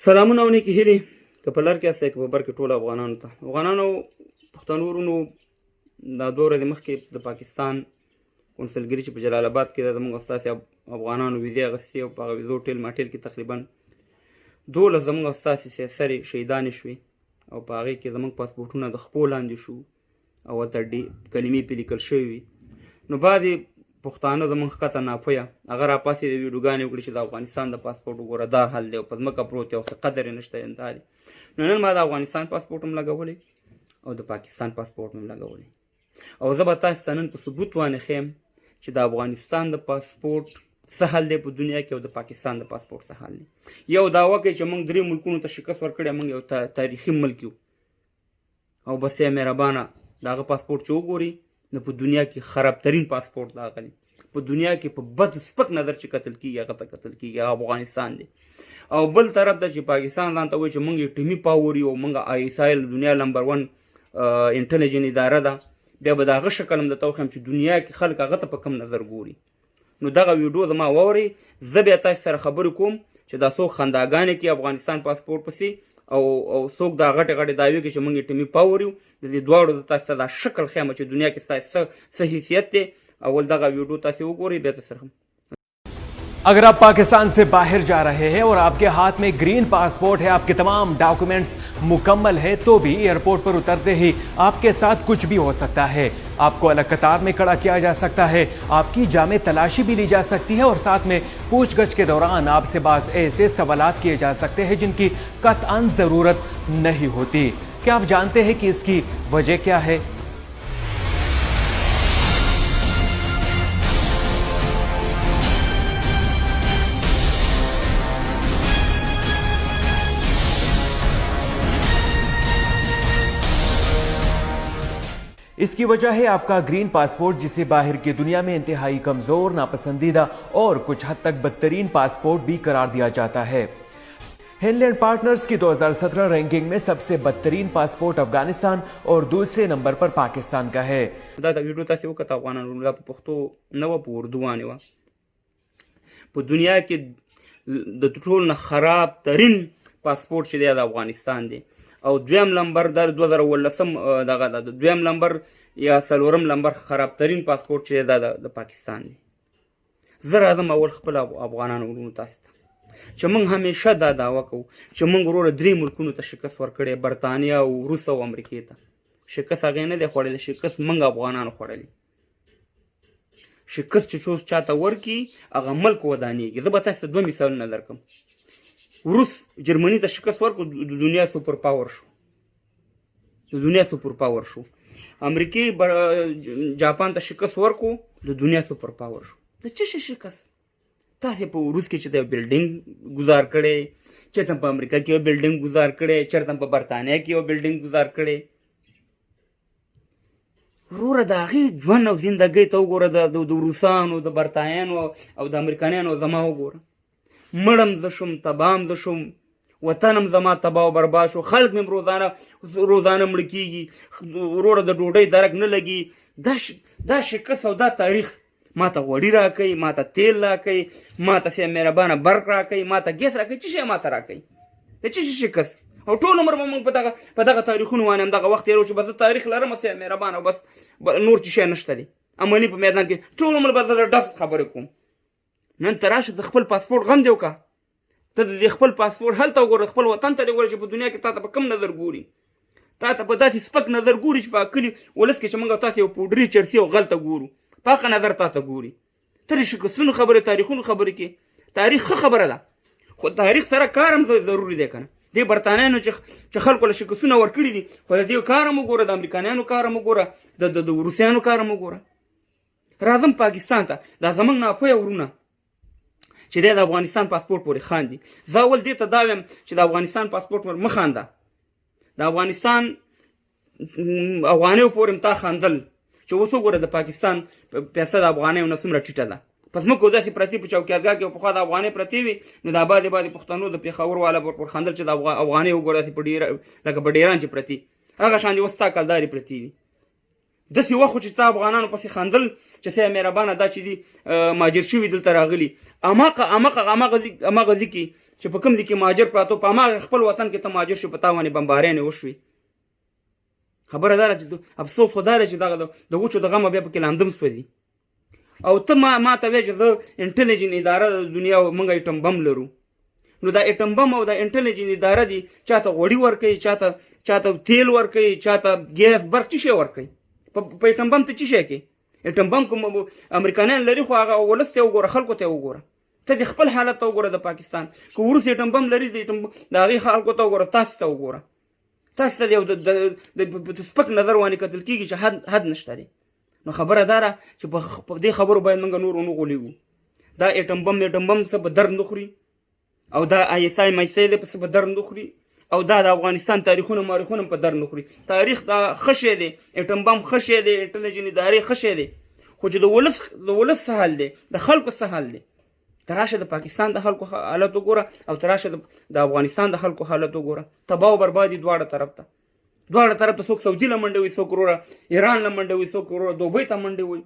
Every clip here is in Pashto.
سلامونه او نیکې هیلې که په لر کې هستی که په بر کې ټولو افغانانو ته افغانانو پښتنو ورونو دا 2 ورځې مخکې د پاکستان کونسلګري چې په جلال آباد کې ده زموږ استاسې افغانانو ویزې اخیستې او په هغه ویزو ټیل ماټیل کې تقریبا 12 زموږ استاسې سرې شهیدانې شوې او په هغې کې زموږ پاسپورټونه د خپو لاندې شو او ورته کلمې پرې لیکل شوې وي نو بعضې پښتانه زموږ ښکته ناپویه هغه راپاسې د ویډیوګانې وکړي چې د افغانستان د پاسپورټ وګوره دا حل دی او په ځمکه پروت دی او څه قدر یې نشته دا دی نو نن ما د افغانستان پاسپورټ هم لګولی او د پاکستان پاسپورټ هم لګولی او زه به تاسو ته نن په ثبوت باندې ښیم چې د افغانستان د پاسپورټ څه حل دی په دنیا کې او د پاکستان د پاسپورټ څه حل دی یو دعوه کوي چې موږ 3 ملکونو ته شکست ورکړی موږ یو تاریخي ملک یو او بس یې مهربانه د هغه پاسپورټ چې وګوري نو په دنیا کې خرابترین پاسپورټ د هغه دی په دنیا کې په بد سپک نظر چې قتل کیږي هغه ته قتل کیږي هغه افغانستان دی او بل طرف ته چې پاکستان ځان ته وایي چې موږ ټیمي پاور یو موږ ISIL دنیا نمبر 1 انټلیجنس اداره ده بیا به د هغه شکل هم درته وښیم چې دنیا کې خلک هغه ته په کم نظر ګوري نو دغه ویډیو زما واورئ زه بیا تاسو سره خبرې کوم چې دا څوک خنداګانې کوي افغانستان پاسپورټ پسې او څوک دا غټې غټې دعوې کوي چې موږ یې ټیمي پاور یو د دې دواړو د تاسو ته دا شکل ښیم چې دنیا کې ستاسو څه حیثیت دی اول دغه ویډیو تاسو وګورئ بیا تاسو سره अगर आप पाकिस्तान से बाहर जा रहे हैं और आपके हाथ में ग्रीन पासपोर्ट है आपके तमाम डॉक्यूमेंट्स मुकम्मल है तो भी एयरपोर्ट पर उतरते ही आपके साथ कुछ भी हो सकता है आपको अलग कतार में खड़ा किया जा सकता है आपकी जामे तलाशी भी ली जा सकती है और साथ में पूछगछ के दौरान आपसे बाज़ ऐसे सवालात किए जा सकते हैं जिनकी कतअन ज़रूरत नहीं होती क्या आप जानते हैं कि इसकी वजह क्या है इसकी वजह है आपका ग्रीन पासपोर्ट जिसे बाहर की दुनिया में इंतहाई कमजोर नापसंदीदा और कुछ हद तक बदतरीन पासपोर्ट भी करार दिया जाता है हिंडलैंड पार्टनर्स की 2017 रैंकिंग में सबसे बदतरीन पासपोर्ट अफगानिस्तान और दूसरे नंबर पर पाकिस्तान का है دا ویډیو تاسو وکړه افغانانو دا په پښتو نه و په اردو باندې و په دنیا کې د ټول نه خراب ترین پاسپورت چې دی د افغانستان دی او دویم لمبر د 2018 دغه د دویم لمبر یا څلورم لمبر خرابترین پاسپورت چې دی د پاکستان دی زه راځم اول خپل افغانانو ورونو تاسو ته چې موږ همیشه دا دعوه کوو چې موږ وروره 3 ملکونو ته شکست ورکړی برطانیه او روس او امریکې ته شکست هغې نه دی خوړلی شکست موږ افغانانو خوړلی شکست چې څوک چاته ورکړي هغه ملک ودانېږي زه به تاسو ته 2 مثالونه درکړم روس جرمني ته شکست ورکړو د دنیا سوپر پاور شو د دنیا سوپر پاور شو امریکې جاپان ته شکست ورکړو د دنیا سوپر پاور شو د څه شکست تاسو په روس کې چې د بلډینګ گزار کړي چېرته په امریکا کې یو بلډینګ گزار کړي چېرته په برطانیه کې یو بلډینګ گزار کړي وروره د هغې ژوند او زندګۍ ته وګوره د روسانو د برطانیانو او د امریکایانو زما وګوره مړم زه شوم تبام زه شوم وطن هم زما تباه او برباد شو خلک مې روزانه مړه کېږي وروره د ډوډۍ درک نه لګي دا شکست او دا تاریخ ما ته غوړي راکوي ما ته تیل راکوي ما ته سې مهربانه برق راکوي ما ته ګیس راکوي څه شی ما ته راکوي د څه شي شکست او ټول عمر به موږ په دغه تاریخونو باندې همدغه وخت تېرو چې بس زه تاریخ لرم سې مهربانه بس نور څه شی نشته دی عملي په میدان کې ټول عمر به زه ډف خبرې کوم نن ته راشه د خپل پاسپورټ غم دی وکړه ته د خپل پاسپورټ هلته وګوره خپل وطن ته دې وګوره چې په دنیا کې تا ته په کم نظر ګوري تا ته په داسې سپک نظر ګوري چې په کلي ولس کې چې موږ تاسې یو پوډري چرسي او غلطه ګورو په هغه نظر تا ته ګوري ته د شکستونو خبرې تاریخونو خبرې کې تاریخ ښه خبره ده خو تاریخ سره کار هم ضروري دی که نه دې برطانیانو چې خلکو له شکستونه ورکړي دي خو د دې کار هم وګوره د امریکایانو کار هم وګوره د روسیانو کار هم وګوره راځم پاکستان ته دا زموږ ناپویه ورونه چې دی د افغانستان پاسپورټ پورې خاندي زه اول دې ته دا وایم چې د افغانستان پاسپورټ پورې مه خانده د افغانستان افغانیو پورې هم تا خاندل چې اوس وګوره د پاکستان پیسه د افغانیو نه څومره ټیټه ده په ځمکو داسې پرتې په چوکیاتګاه کې پخوا د افغانۍ پرتې وي نو دا بعدې پښتنو د پېښور والا پر خاندل چې د افغانۍ وګوره لکه په ډیران چې پرتې هغه شان دي اوس ستا کلدارې پرتې وي داسې وخت چې تا افغانانو پسې خندل چې سیا مهربانه دا چې دي مهاجر شوي دلته راغلي هماغه ځي کې چې په کوم ځای کې مهاجر پراته په هماغه خپل وطن کې ته مهاجر شو په تا باندې بمباریانې وشوې خبره دا ده چې افسوس خو دا دی چې دغه د وچو د غمه بیا پکې لاندم سوځي او ته ما ته وایې چې زه انټلیجنټ اداره د دنیا موږ ایټم بم لرو نو دا ایټم بم او دا انټلیجنټ اداره دي چاته غوړي ورکوي چاته تیل ورکوي چاته ګیس برق څه شی ورکوي په ایټم بم ته څه شی کوي ایټم بم کوم امریکایان لري خو هغه ولس ته وګوره خلکو ته وګوره ته د خپل حالت ته وګوره د پاکستان که وروس ایټم بم لري د هغې خلکو ته وګوره تاسو ته وګوره تاسو ته یو د سپک نظر وانې کتل کېږي چې حد نشته دی نو خبره دا ده چې په دې خبرو باید موږ نور ونه غولېږو دا ایټم بم څه به درد نه خوري او دا ISI مایسۍ دی پسې به درد نه خوري او دا د افغانستان تاریخونه مارخونه په در نه خوري تاریخ دا ښه شی دی ایټم بم ښه شی دی انټلیجنټ ادارې ښه شی دی خو چې د ولس څه حال دی د خلکو څه حال دی ته راشه د پاکستان د خلکو حالت وګوره او ته راشه د افغانستان د خلکو حالت وګوره تباه او بربادي دواړه طرف ته څوک سعودي له منډه وي څوک وروره ایران له منډه وي څوک وروره دوبۍ ته منډه وي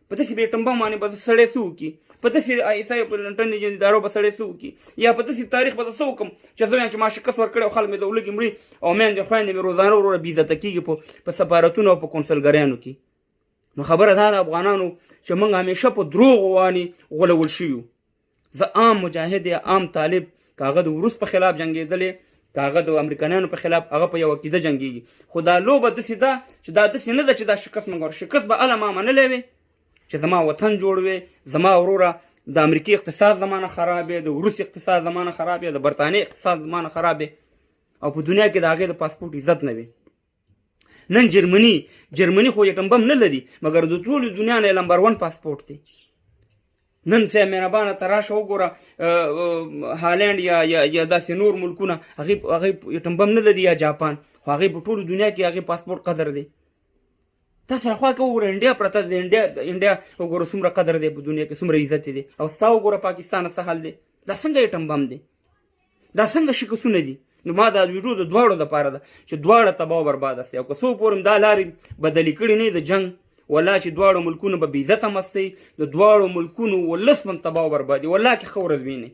په داسې به ایټم بم باندې به سړی څه وکړي په داسې ISI په انټلیجنټ ادارو به سړی څه وکړي یا په داسې تاریخ به څه وکړم چې زه وایم چې ما شکست ورکړی او خلک مې د ولږې مري او میندې خویندې مې روزانه وروره بېعزته کېږي په سفارتونو او په کونسلګریانو کې نو خبره دا د افغانانو چې موږ همیشه په دروغو باندې غولول شوي زه عام مجاهد یا عام طالب که هغه د وروس په خلاف جنګېدلی که هغه د امریکایانو په خلاف هغه په یو عقیده جنګېږي خو دا لوبه داسې ده چې دا داسې نه ده چې دا شکست موږ شکست به هله ما منلی وې چې زما وطن جوړ وې زما وروره د امریکې اقتصاد زمانه خراب دی د روس اقتصاد زمانه خراب دی د برطانیې اقتصاد زمانه خراب دی او په دنیا کې د هغې د پاسپورټ عزت نه وي نن جرمني خو ایټم بم نه لري مګر د ټولې دنیا نه نمبر 1 پاسپورټ دی نن سه مهربانه ته راشه وګوره هالند یا داسې نور ملکونه هغې ایټم بم نه لري یا جاپان خو هغې په ټولو دنیا کې هغې پاسپورټ قدر دی تاسو راخوا که وګوره انډیا پرته د انډیا وګوره څومره قدر دی په دنیا کې څومره عزت دی او ستا وګوره پاکستان څه حال دی دا څنګه ایټم بم دی دا څنګه شکستونه دي نو ما دا ویډیو د دواړو دپاره ده چې دواړه تباه و برباده سي او که څو پورې دا لارې بدلې کړي نه د جنګ والله چې دواړو ملکونو به بېعزته مستئ د دواړو ملکونو ولس به هم تباه و بربادي والله کې ښه ورځ وینئ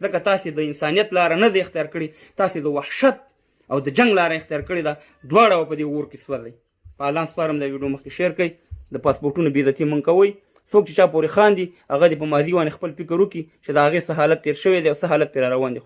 ځکه تاسې د انسانیت لاره نه ده اختیار کړې تاسې د وحشت او د جنګ لاره اختیار کړې ده دواړه به په دې اور کې سوځئ په الله سپارم دا ویډیو مخکې شیر کړئ د پاسپورټونو بېعزتي مه کوئ څوک چې چا پورې خاندي هغه دې په ماضي باندې خپل فکر وکړي چې د هغې څه حالت تېر شوی دی او څه حالت پرې را روان دی